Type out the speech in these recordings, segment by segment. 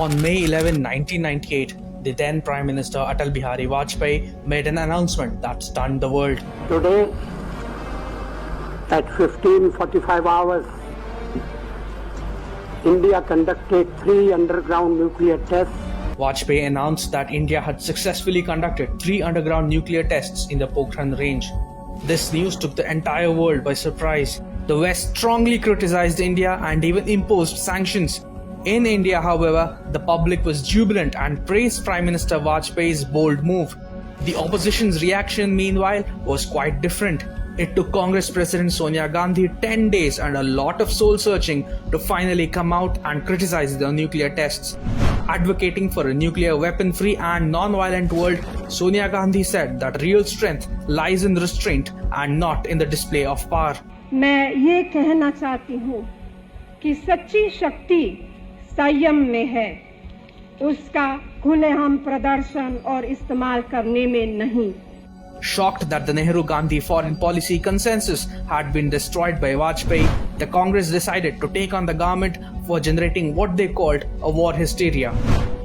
On May 11, 1998, the then Prime Minister Atal Bihari Vajpayee made an announcement that stunned the world. Today, at 15:45 hours, India conducted 3 underground nuclear tests. Vajpayee announced that India had successfully conducted 3 underground nuclear tests in the Pokhran range. This news took the entire world by surprise. The West strongly criticized India and even imposed sanctions. In India, however, the public was jubilant and praised Prime Minister Vajpayee's bold move. The opposition's reaction, meanwhile, was quite different. It took Congress President Sonia Gandhi 10 days and a lot of soul-searching to finally come out and criticize the nuclear tests. Advocating for a nuclear weapon-free and non-violent world, Sonia Gandhi said that real strength lies in restraint and not in the display of power. मैं ये कहना चाहती हूँ कि सच्ची शक्ति संयम में है, उसका खुलेआम प्रदर्शन और इस्तेमाल करने में नहीं. Shocked that the Nehru-Gandhi foreign policy consensus had been destroyed by Vajpayee, the Congress decided to take on the government for generating what they called a war hysteria.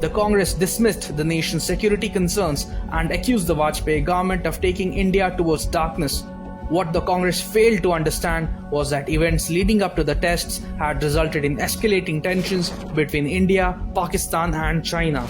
The Congress dismissed the nation's security concerns and accused the Vajpayee government of taking India towards darkness. What the Congress failed to understand was that events leading up to the tests had resulted in escalating tensions between India, Pakistan and China.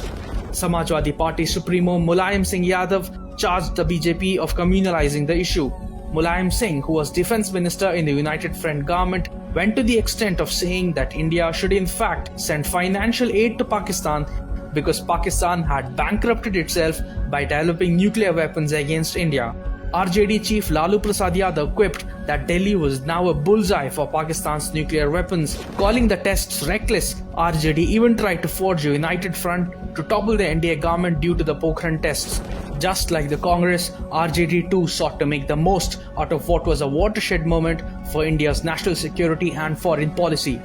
Samajwadi Party Supremo Mulayam Singh Yadav charged the BJP of communalizing the issue. Mulayam Singh, who was Defence Minister in the United Front government, went to the extent of saying that India should in fact send financial aid to Pakistan because Pakistan had bankrupted itself by developing nuclear weapons against India. RJD chief Lalu Prasad Yadav quipped that Delhi was now a bullseye for Pakistan's nuclear weapons. Calling the tests reckless, RJD even tried to forge a united front to topple the NDA government due to the Pokhran tests. Just like the Congress, RJD too sought to make the most out of what was a watershed moment for India's national security and foreign policy.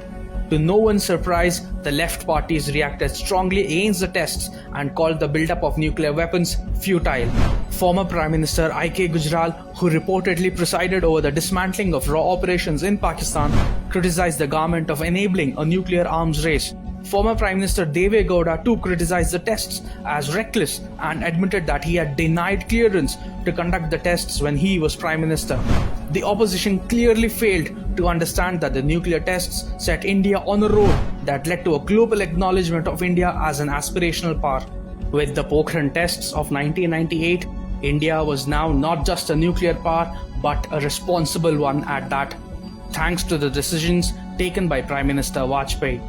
To no one's surprise, the left parties reacted strongly against the tests and called the buildup of nuclear weapons futile. Former Prime Minister I.K. Gujral, who reportedly presided over the dismantling of raw operations in Pakistan, criticized the government of enabling a nuclear arms race. Former Prime Minister Deve Gowda too criticized the tests as reckless and admitted that he had denied clearance to conduct the tests when he was Prime Minister. The opposition clearly failed to understand that the nuclear tests set India on a road that led to a global acknowledgement of India as an aspirational power. With the Pokhran tests of 1998, India was now not just a nuclear power but a responsible one at that, thanks to the decisions taken by Prime Minister Vajpayee.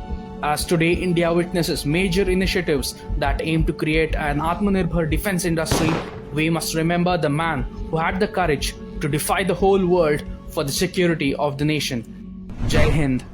As today India witnesses major initiatives that aim to create an Atmanirbhar defense industry, we must remember the man who had the courage to defy the whole world for the security of the nation. Jai Hind.